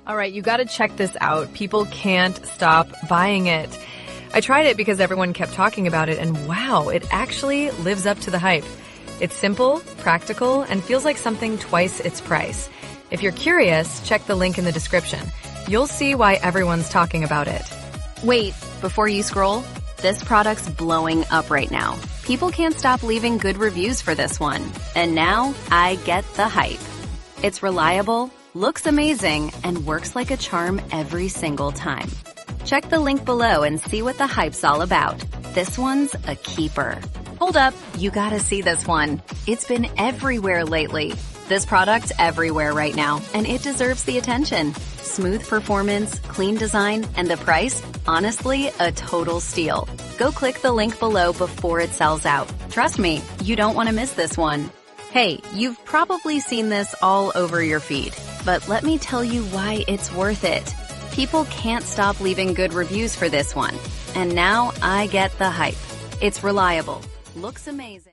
All right, you got to check this out. People can't stop buying it. I tried it because everyone kept talking about it, and wow, it actually lives up to the hype. It's simple, practical, and feels like something twice its price. If you're curious, check the link in the description. You'll see why everyone's talking about it. Wait, before you scroll, this product's blowing up right now. People can't stop leaving good reviews for this one. And now, I get the hype. It's reliable, looks amazing, and works like a charm every single time. Check the link below and see what the hype's all about. This one's a keeper. Hold up, you gotta see this one. It's been everywhere lately. This product's everywhere right now, and it deserves the attention. Smooth performance, clean design, and the price, honestly, a total steal. Go click the link below before it sells out. Trust me, you don't want to miss this one. Hey, you've probably seen this all over your feed, but let me tell you why it's worth it. People can't stop leaving good reviews for this one, and now I get the hype. It's reliable, looks amazing.